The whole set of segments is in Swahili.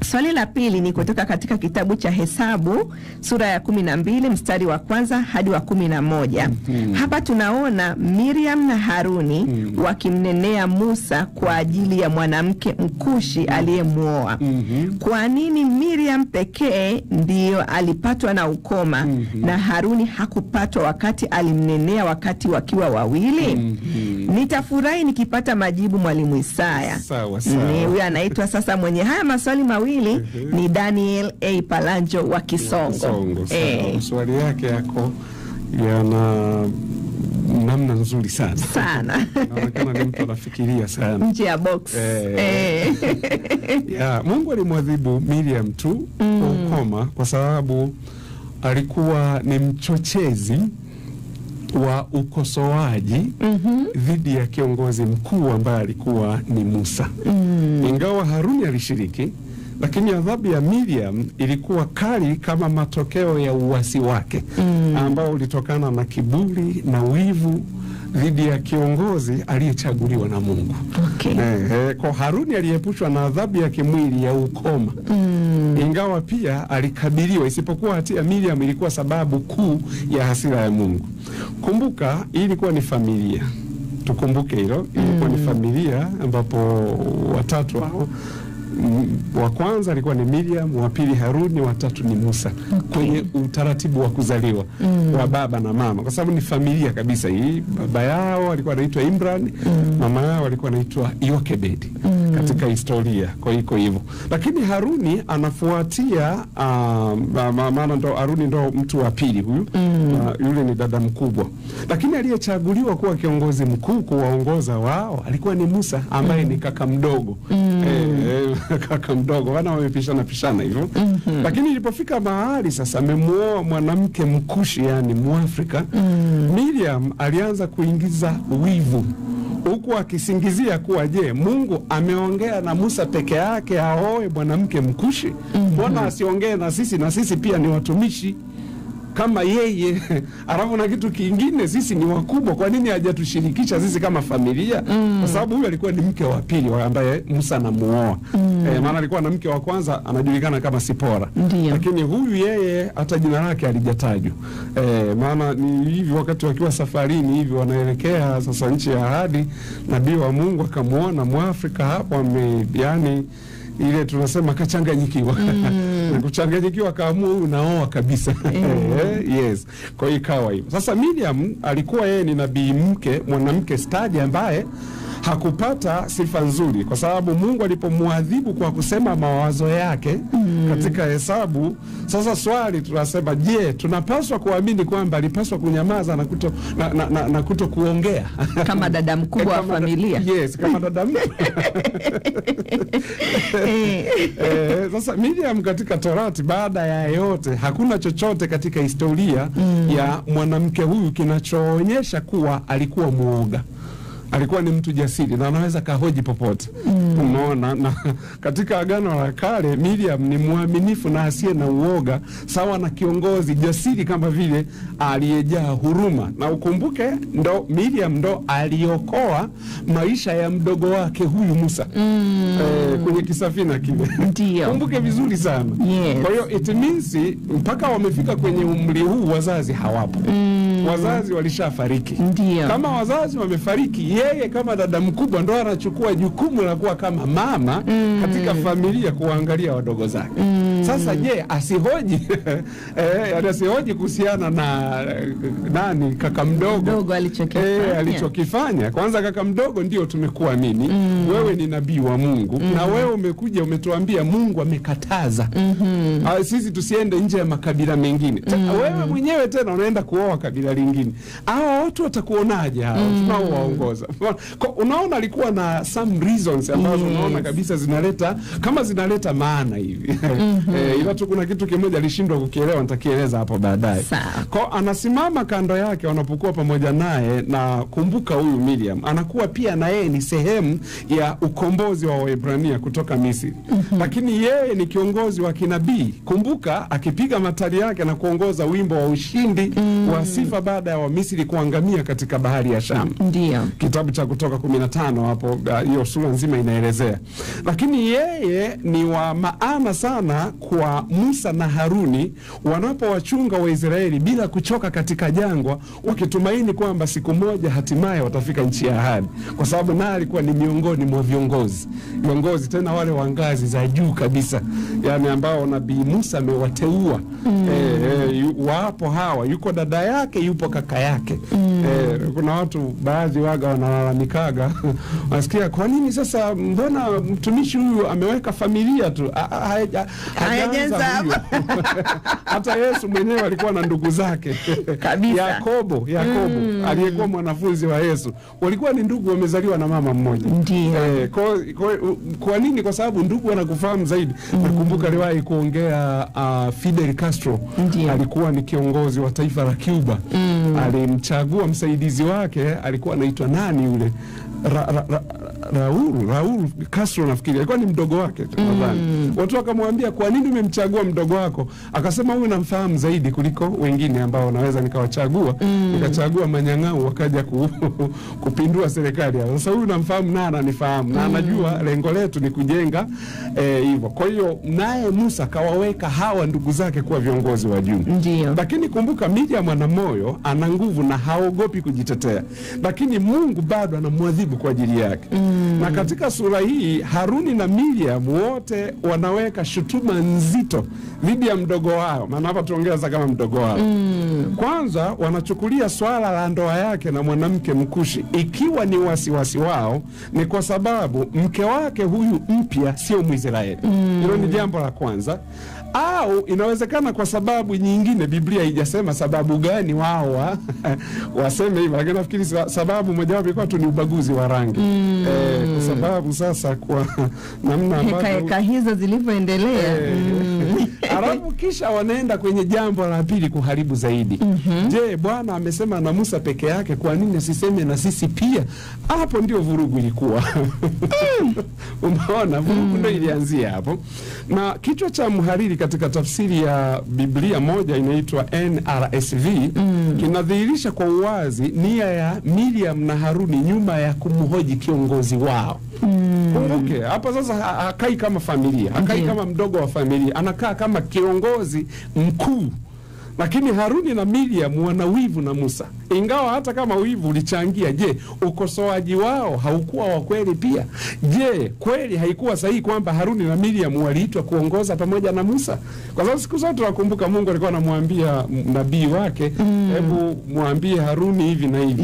Swali la pili ni kutoka katika kitabu cha Hesabu sura ya 12 mstari wa kwanza hadi wa 11. Hapa tunaona Miriam na Haruni wakimnenea Musa kwa ajili ya mwanamke Mkushi aliyemuoa. Kwa nini Miriam pekee ndiyo alipatwa na ukoma na Haruni hakupatwa wakati alimnenea wakati wakiwa wawili? Nitafurahi nikipata majibu, Mwalimu Isaya. Sawa sawa. Huyu anaitwa sasa mwenye haya maswali mawili ni Daniel A. Palanjo wa Kisongo. Swali yake yako yana namna nzuri sana. Inaonekana ni mtu anafikiria sana nje ya box. Mungu alimwadhibu Miriam tu kwa ukoma kwa sababu alikuwa ni mchochezi wa ukosoaji dhidi ya kiongozi mkuu ambaye alikuwa ni Musa. Ingawa Haruni alishiriki, lakini adhabu ya Miriam ilikuwa kali kama matokeo ya uasi wake ambao ulitokana na kiburi na wivu dhidi ya kiongozi aliyechaguliwa na Mungu. Kwa Haruni aliepushwa na adhabu ya kimwili ya ukoma. Ingawa pia alikabiliwa, isipokuwa hatia Miriam ilikuwa sababu kuu ya hasira ya Mungu. Kumbuka, ilikuwa ni familia. Tukumbuke hilo, ilikuwa ni familia ambapo watatu hao, wa kwanza alikuwa ni Miriam, wa pili Haruni, wa tatu ni Musa. Kwenye utaratibu wa kuzaliwa wa baba na mama, kwa sababu ni familia kabisa hii. Baba yao alikuwa anaitwa Imran, mama yao alikuwa anaitwa Yokebedi katika historia. Kwa hivyo, lakini Haruni anafuatia, maana ndo Haruni ndo mtu wa pili huyu, yule ni dada mkubwa. Lakini aliyechaguliwa kuwa kiongozi mkuu kuwaongoza wao alikuwa ni Musa ambaye ni kaka mdogo. Kaka mdogo, wana wamepishana hivyo. Lakini ilipofika mahali sasa amemuoa mwanamke Mkushi, yani Muafrika, Miriam alianza kuingiza wivu, huku akisingizia kuwa Mungu ameongea na Musa peke yake aoe mwanamke Mkushi? Mbona asiongee na sisi pia ni watumishi kama yeye? Alafu na kitu kingine, sisi ni wakubwa, kwa nini hajatushirikisha sisi kama familia? Kwa sababu huyu alikuwa ni mke wa pili ambaye Musa anamuoa. Maana alikuwa na mke wa kwanza anajulikana kama Sipora. Lakini huyu yeye hata jina lake halijatajwa. Maana ni hivi, wakati wakiwa safarini hivi wanaelekea sasa nchi ya ahadi, nabii wa Mungu akamuona Muafrika hapo yani ile tunasema kachanganyikiwa. Na kuchanganyikiwa kaamua unaoa kabisa. Yes. Kwa hiyo ikawa hivyo. Sasa Miriam alikuwa yeye ni nabii mwanamke stadi ambaye hakupata sifa nzuri, kwa sababu Mungu alipomuadhibu kwa kusema mawazo yake katika Hesabu. Sasa swali tunasema, tunapaswa kuamini kwamba alipaswa kunyamaza na kuto kuongea kama dada mkubwa wa familia? Yes, kama dada mkubwa. Sasa Miriam katika Torati, baada ya yote, hakuna chochote katika historia ya mwanamke huyu kinachoonyesha kuwa alikuwa muoga. Alikuwa ni mtu jasiri na anaweza kahoji popote. Unaona, na katika Agano la Kale Miriam ni mwaminifu na asiye na uoga, sawa na kiongozi jasiri kama vile aliyejaa huruma. Na ukumbuke, Miriam ndo aliokoa maisha ya mdogo wake huyu Musa kwenye kisafina kile. Kumbuke vizuri sana. Kwa hiyo it means mpaka wamefika kwenye umri huu wazazi hawapo. Wazazi walishafariki. Kama wazazi wamefariki, yeye kama dada mkubwa ndo anachukua jukumu la kuwa kama mama katika familia, kuangalia wadogo zake. Sasa asihoji asihoji kuhusiana na kaka mdogo alichokifanya. Kwanza kaka mdogo ndio tumekuamini, wewe ni nabii wa Mungu, na wewe umekuja umetuambia Mungu amekataza sisi tusiende nje ya makabila mengine. Wewe mwenyewe tena unaenda kuoa kabila lingine. Hao watu watakuonaje hao tunaowaongoza? Unaona, alikuwa na some reasons ambazo unaona kabisa zinaleta maana hivi. Ila tu kuna kitu kimoja alishindwa kukielewa, nitakieleza hapo baadaye. Kwa anasimama kando yake wanapokuwa pamoja naye, na kumbuka huyu Miriam anakuwa pia na yeye ni sehemu ya ukombozi wa Waebrania kutoka Misri. Lakini yeye ni kiongozi wa kinabii. Kumbuka akipiga matari yake na kuongoza wimbo wa ushindi wa sifa baada ya Wamisri kuangamia katika bahari ya Shamu. Ndio. Kitabu cha Kutoka 15 hapo hiyo sura nzima inaelezea. Lakini yeye ni wa maana sana kwa Musa na Haruni wanapowachunga Waisraeli bila kuchoka katika jangwa, wakitumaini kwamba siku moja hatimaye watafika nchi ya ahadi, kwa sababu naye alikuwa ni miongoni mwa viongozi tena wale wa ngazi za juu kabisa, yani ambao Nabii Musa amewateua. Wapo hawa, yuko dada yake, yupo kaka yake. Kuna watu baadhi waga wanalalamikaga wasikia, kwa nini sasa mbona mtumishi huyu ameweka familia tu, hajaanza huyu. Hata Yesu mwenyewe alikuwa na ndugu zake kabisa. Yakobo aliyekuwa mwanafunzi wa Yesu, walikuwa ni ndugu, wamezaliwa na mama mmoja. Ndio. Kwa nini? Kwa sababu ndugu wanakufahamu zaidi. Nakumbuka aliwahi kuongea Fidel Castro. Alikuwa ni kiongozi wa taifa la Cuba. Alimchagua msaidizi wake, alikuwa anaitwa nani yule, Raul Castro nafikiri, alikuwa ni mdogo wake nadhani. Watu wakamwambia, kwa nini umemchagua mdogo wako? Akasema, huyu namfahamu zaidi kuliko wengine ambao naweza nikawachagua. Nikachagua manyang'au wakaja kupindua serikali. Sasa huyu namfahamu na ananifahamu na anajua lengo letu ni kujenga hivyo. Kwa hiyo naye Musa kawaweka hawa ndugu zake kuwa viongozi wa juu. Lakini kumbuka, Miriam ana moyo, ana nguvu na haogopi kujitetea. Lakini Mungu bado anamwadhibu kwa ajili yake. Na katika sura hii Haruni na Miriam wote wanaweka shutuma nzito dhidi ya mdogo wao. Maana hapa tuongeza kama mdogo wao. Kwanza wanachukulia swala la ndoa yake na mwanamke Mkushi ikiwa ni wasiwasi wao, ni kwa sababu mke wake huyu mpya sio Mwisraeli. Hilo ni jambo la kwanza. Au inawezekana kwa sababu nyingine, Biblia haijasema sababu gani wao waseme hivyo, lakini nafikiri sababu mojawapo ilikuwa tu ni ubaguzi wa rangi. Kwa sababu sasa kwa namna ambavyo hizo zilivyoendelea, alafu kisha wanaenda kwenye jambo la pili kuharibu zaidi. Je, Bwana amesema na Musa peke yake, kwa nini asiseme na sisi pia? Hapo ndio vurugu ilikuwa. Umeona, vurugu ndio ilianzia hapo. Na kichwa cha mhariri katika tafsiri ya Biblia moja inaitwa NRSV kinadhihirisha kwa uwazi nia ya Miriam na Haruni nyuma ya kumhoji kiongozi wao. Kumbuke, hapa sasa hakai kama familia, hakai kama mdogo wa familia, anakaa kama kiongozi mkuu. Lakini Haruni na Miriam wana wivu na Musa. Ingawa hata kama wivu ulichangia, je, ukosoaji wao haukuwa wa kweli pia? Je, kweli haikuwa sahihi kwamba Haruni na Miriam waliitwa kuongoza pamoja na Musa? Kwa sababu siku zote wakumbuka Mungu alikuwa anamwambia nabii wake, hebu mwambie Haruni hivi na hivi.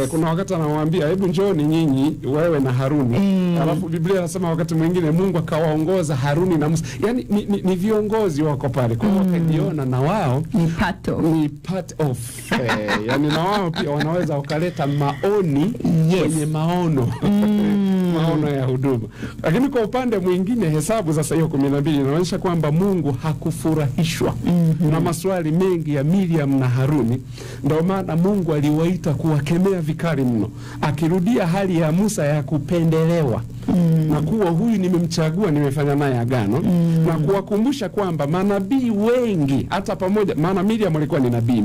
Kuna wakati anamwambia, hebu njooni nyinyi wewe na Haruni. Alafu Biblia inasema wakati mwingine Mungu akawaongoza Haruni na Musa. Yaani ni viongozi wako pale. Kwa hiyo wakajiona na wao ni part of yani na wao pia wanaweza wakaleta maoni kwenye maono. Maono ya huduma. Lakini kwa upande mwingine, Hesabu sasa hiyo 12 inaonyesha kwamba Mungu hakufurahishwa na maswali mengi ya Miriam na Haruni. Ndio maana Mungu aliwaita kuwakemea vikali mno, akirudia hali ya Musa ya kupendelewa na kuwa huyu nimemchagua, nimefanya naye agano, na kuwakumbusha kwamba manabii wengi hata pamoja, maana Miriam alikuwa ni nabii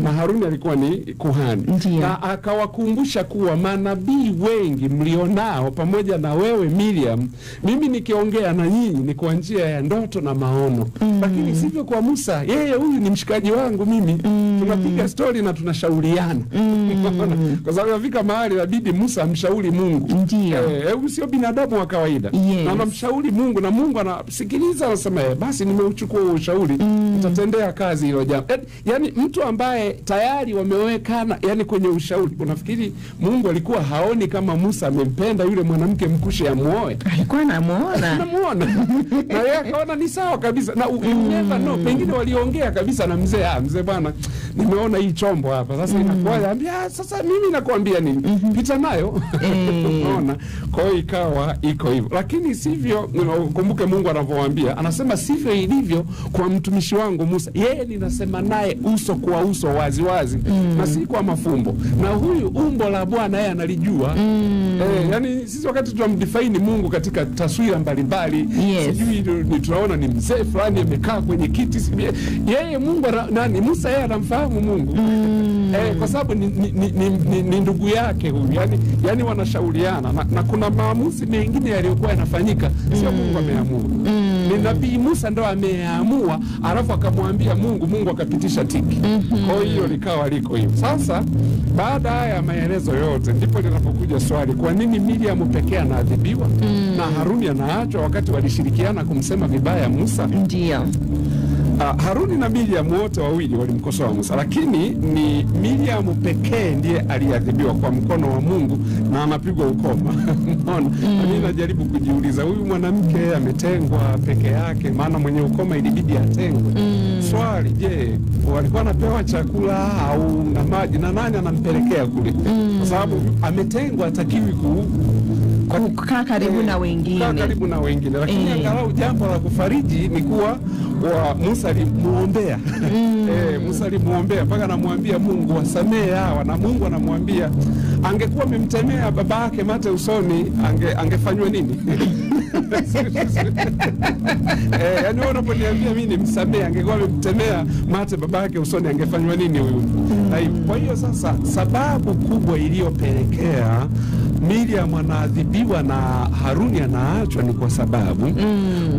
na Haruni alikuwa ni kuhani. Na akawakumbusha kuwa manabii wengi mlionao pamoja na wewe Miriam, mimi nikiongea na nyinyi ni kwa njia ya ndoto na maono. Lakini sivyo kwa Musa, yeye huyu ni mshikaji wangu mimi. Tunapiga story na tunashauriana. Kwa sababu afika mahali inabidi Musa amshauri Mungu. Hebu sio binadamu wa kawaida. Na anamshauri Mungu na Mungu anasikiliza, anasema basi nimeuchukua huo ushauri, nitatendea kazi hilo jambo. Yaani mtu ambaye tayari wamewekana yani kwenye ushauri. Unafikiri Mungu alikuwa haoni kama Musa amempenda yule mwanamke Mkushi amuoe? Alikuwa anamuona. Na yeye akaona ni sawa kabisa. Na never know, pengine waliongea kabisa na mzee, mzee bwana, nimeona hii chombo hapa. Sasa inakuwa anambia, sasa mimi nakwambia nini? Pita nayo. Unaona? Kwa hiyo ikawa iko hivyo. Lakini sivyo, kumbuke Mungu anavyowaambia, anasema sivyo ilivyo kwa mtumishi wangu Musa, yeye ninasema naye uso kwa uso, wazi wazi, na si kwa mafumbo, na huyu umbo la Bwana yeye analijua. Yani sisi wakati tunamdefine Mungu katika taswira mbalimbali, sijui tunaona ni mzee fulani amekaa kwenye kiti, yeye Mungu nani, Musa yeye anamfahamu Mungu. Kwa sababu ni ndugu yake huyu, yani wanashauriana, na kuna maamuzi mengine yaliyokuwa yanafanyika sio Mungu ameamua, ni Nabii Musa ndo ameamua, alafu akamwambia Mungu akapitisha tiki. Kwa hiyo likawa liko hivyo. Sasa baada ya maelezo yote, ndipo linapokuja swali, kwa nini Miriam pekee anaadhibiwa na Haruni anaachwa wakati walishirikiana kumsema vibaya Musa? Ndio. Haruni na Miriam wote wawili walimkosoa Musa, lakini ni Miriam pekee ndiye aliadhibiwa kwa mkono wa Mungu na anapigwa ukoma. Unaona? Mimi najaribu kujiuliza, huyu mwanamke ametengwa peke yake, maana mwenye ukoma ilibidi atengwe. Swali, je, walikuwa anapewa chakula au na maji, na nani anampelekea kule? Kwa sababu ametengwa, hatakiwi kukaa karibu na wengine. Lakini angalau jambo la kufariji ni kuwa Musa alimuombea. Musa alimuombea mpaka anamwambia Mungu wasamehe hawa, na Mungu anamwambia angekuwa amemtemea baba yake mate usoni angefanywa nini? Yani unaponiambia mimi nimsamehe, angekuwa amemtemea mate baba yake usoni angefanywa nini huyu? Kwa hiyo sasa sababu kubwa iliyopelekea Miriam anaadhibiwa na Haruni anaachwa ni kwa sababu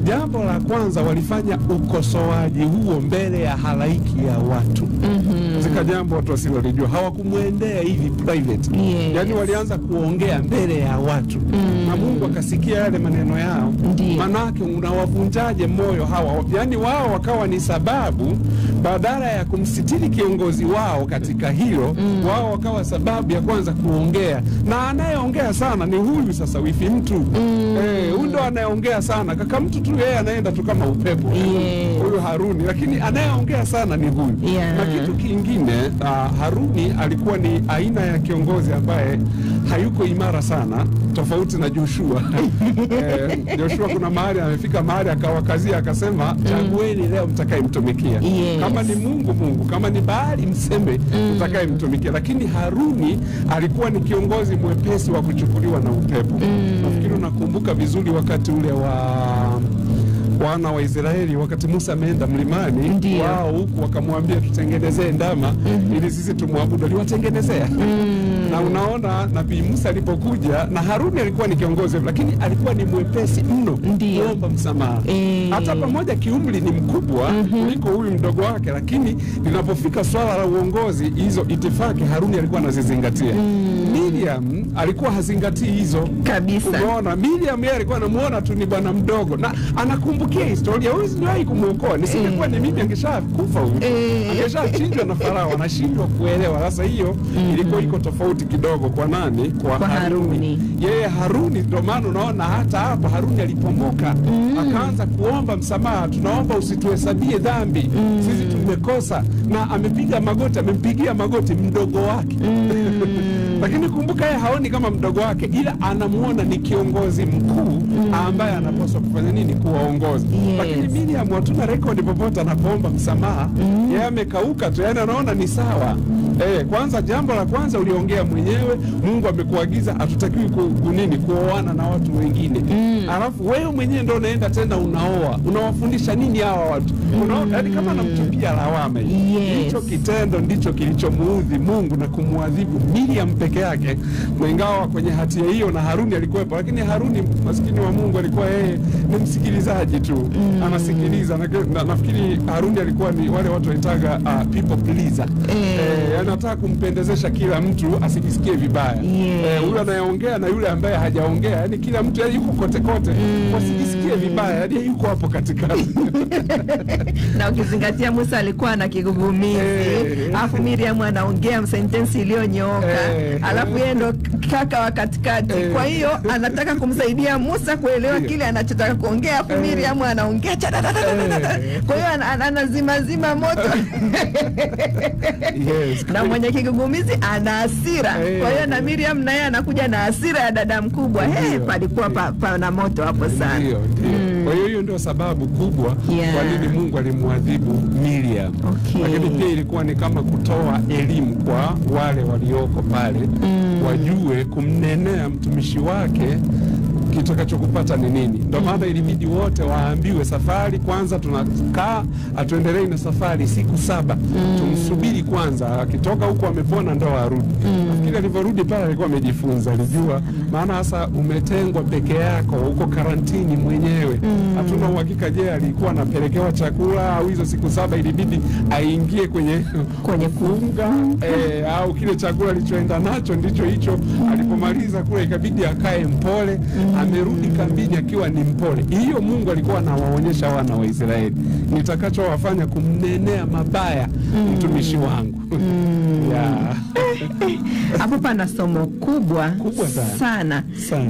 jambo la kwanza, walifanya ukosoaji huo mbele ya halaiki ya watu. Zika jambo watu wasilolijua, hawakumwendea hivi private. Yani walianza kuongea mbele ya watu. Na Mungu akasikia yale maneno yao. Manake unawavunjaje moyo hawa? Yani wao wakawa ni sababu, badala ya kumsitiri kiongozi wao katika hilo, wao wakawa sababu ya kwanza kuongea. Na anayeongea sana ni huyu sasa, wifi mtu. Huyu ndo anayeongea sana. Kaka mtu tu yeye anaenda tu kama upepo. Huyu Haruni, lakini anayeongea sana ni huyu. Na kitu kingine, Haruni alikuwa ni aina ya kiongozi ambaye hayuko imara sana, tofauti na Joshua. Joshua kuna mahali amefika mahali akawakazia akasema, chagueni leo mtakayemtumikia. Kama ni Mungu, kama ni Baali mseme mtakayemtumikia. Lakini Haruni alikuwa ni kiongozi mwepesi wa kuchukuliwa na upepo. Nafikiri unakumbuka vizuri wakati ule wana wa Israeli, wakati Musa ameenda mlimani, wao huku wakamwambia tutengenezee ndama ili sisi tumwabudu, aliwatengenezea. Na unaona Nabii Musa alipokuja, na Haruni alikuwa ni kiongozi lakini alikuwa ni mwepesi mno kuomba msamaha. Hata pamoja kiumri ni mkubwa kuliko huyu mdogo wake, lakini linapofika swala la uongozi, hizo itifaki Haruni alikuwa anazizingatia. Miriam alikuwa hazingatii hizo kabisa. Unaona, Miriam yeye alikuwa anamuona tu ni bwana mdogo, na anakumbukia historia, huyu sijawahi kumuokoa, nisingekuwa ni mimi angeshakufa huyu. Angeshachinjwa na Farao, anashindwa kuelewa. Sasa hiyo ilikuwa iko tofauti kidogo kwa nani? Kwa Haruni. Yeye Haruni, ndio maana unaona hata hapa Haruni alipomoka akaanza kuomba msamaha, tunaomba usituhesabie dhambi, sisi tumekosa. Na amepiga magoti, amempigia magoti mdogo wake. Lakini kumbuka yeye haoni kama mdogo wake, ila anamuona ni kiongozi mkuu ambaye anapaswa kufanya nini? Kuwaongoza. Lakini Miriam hatuna rekodi popote anapoomba msamaha. Yeye amekauka tu, yani anaona ni sawa. Kwanza jambo la kwanza uliongea mwenyewe, Mungu amekuagiza hatutakiwi kuoana na watu wengine. Alafu wewe mwenyewe ndio unaenda tena unaoa. Unawafundisha nini hawa watu? Unaona, yani kama anamtupia lawama. Hicho kitendo ndicho kilichomuudhi Mungu na kumwadhibu Miriam peke yake. Ingawa kwenye hatia hiyo na Haruni alikuwepo, lakini Haruni maskini wa Mungu alikuwa yeye ni msikilizaji tu. Anasikiliza, na nafikiri Haruni alikuwa ni wale watu waitaga people pleaser. Anataka kumpendezesha kila mtu asijisikie vibaya. Yule anayeongea na yule ambaye hajaongea, yani kila mtu yuko kote kote wasijisikie vibaya, yani yuko hapo katikati. Na ukizingatia Musa alikuwa na kigugumizi, alafu Miriam anaongea sentensi iliyonyooka, alafu yeye ndo kaka wa katikati. Kwa hiyo anataka kumsaidia Musa kuelewa kile anachotaka kuongea, afu Miriam anaongea kwa hiyo anazima moto na mwenye kigugumizi ana hasira. Kwa hiyo na Miriam naye anakuja na hasira ya dada mkubwa. Palikuwa pana moto hapo sana. Kwa hiyo hiyo ndio sababu kubwa kwa nini Mungu alimwadhibu Miriam. Lakini pia ilikuwa ni kama kutoa elimu kwa wale walioko pale, wajue kumnenea mtumishi wake kitakachokupata ni nini. Ndio maana ilibidi wote waambiwe, safari kwanza tunakaa, atuendelee na safari siku 7. Tumsubiri kwanza, akitoka huko amepona ndo arudi. Nafikiri alivyorudi pale alikuwa amejifunza, alijua maana hasa umetengwa peke yako, uko karantini mwenyewe. Hatuna uhakika je alikuwa anapelekewa chakula au hizo siku 7 ilibidi aingie kwenye kuunga au kile chakula alichoenda nacho ndicho hicho. Alipomaliza kule ikabidi akae mpole. Amerudi kambini akiwa ni mpole. Hiyo Mungu alikuwa anawaonyesha wana wa Israeli, nitakachowafanya kumnenea mabaya mtumishi wangu. Hapo pana somo kubwa sana.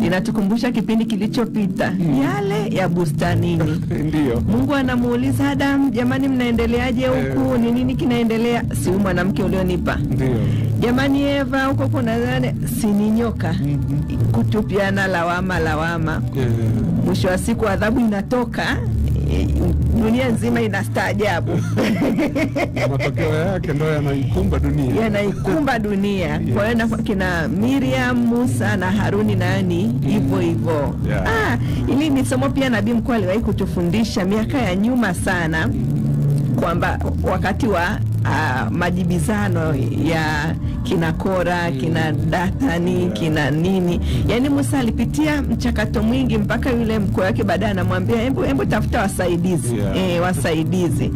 Inatukumbusha kipindi kilichopita, yale ya bustanini. Ndio Mungu anamuuliza Adam, jamani mnaendeleaje huku? Ni nini kinaendelea? Si mwanamke ulionipa. Ndio. Jamani Eva, huko kuna nani? Si ni nyoka. Kutupiana lawama. Mwisho wa siku adhabu inatoka, dunia nzima inastaajabu. Matokeo yake ndio yanaikumba dunia. Kwa hiyo kina Miriam, Musa na Haruni nani hivyo. Ili ni somo pia nabii mkuu aliwahi kutufundisha miaka ya nyuma sana, kwamba wakati wa majibizano ya kina Kora, kina Dathani, kina nini, yani Musa alipitia mchakato mwingi mpaka yule mkuu wake baadaye anamwambia hebu tafuta wasaidizi. Wasaidizi.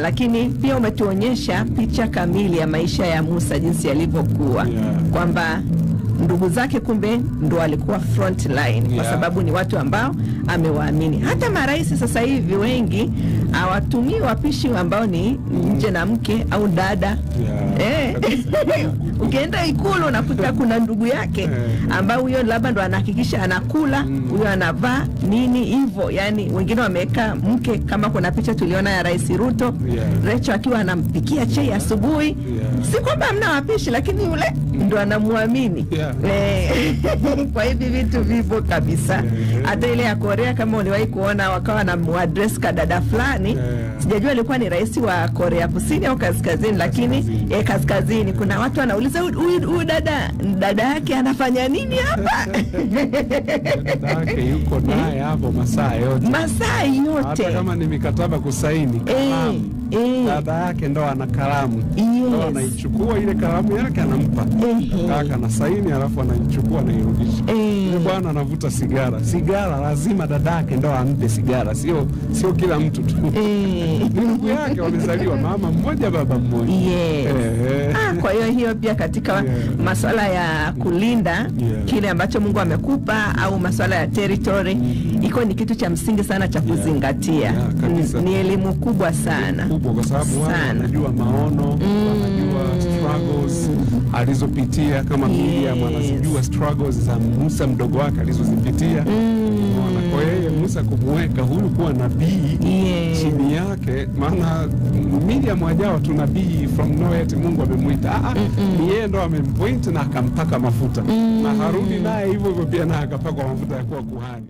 Lakini pia umetuonyesha picha kamili ya maisha ya Musa jinsi yalivyokuwa, kwamba ndugu zake kumbe ndo walikuwa front line, kwa sababu ni watu ambao amewaamini. Hata marais sasa hivi wengi hawatumii wapishi ambao ni nje na mke au dada. Ukienda Ikulu unakuta kuna ndugu yake ambao huyo labda ndo anahakikisha anakula, huyo anavaa nini hivyo. Yani wengine wameweka mke, kama kuna picha tuliona ya Rais Ruto, Rachel akiwa anampikia chai asubuhi. Si kwamba hamna wapishi, lakini yule ndo anamuamini. Kwa hivi vitu vipo kabisa. Hata ile ya Korea, kama uliwahi kuona wakawa na address kadada fulani, sijajua alikuwa ni rais wa Korea Kusini au Kaskazini, lakini Kaskazini, kuna watu wanauliza huyu dada yake anafanya nini hapa? Dada yake yuko naye hapo masaa yote. Hata kama ni mikataba kusaini, kalamu. Dada yake ndo ana kalamu. Ndo anaichukua ile kalamu yake anampa. Kaka na saini, alafu anaichukua na irudisha. Yule bwana anavuta sigara. Sigara lazima dada yake ndo ampe sigara. Sio kila mtu tu. Ndugu yake wamezaliwa mama mmoja baba mmoja. Kwa hiyo pia katika masuala ya kulinda kile ambacho Mungu amekupa, au masuala ya territory, iko ni kitu cha msingi sana cha kuzingatia. Ni elimu kubwa sana. Kwa sababu wanajua maono, wanajua struggles alizopitia, kama Miriam anazijua struggles za Musa mdogo wake alizozipitia. Kwa hiyo Musa kumweka huyu kuwa nabii chini yake, maana Miriam hajawa tu nabii from nowhere, Mungu amemuita. Ni yeye ndo amempoint na akampaka mafuta. Na Haruni naye hivyo pia na akapakwa mafuta ya kuwa kuhani.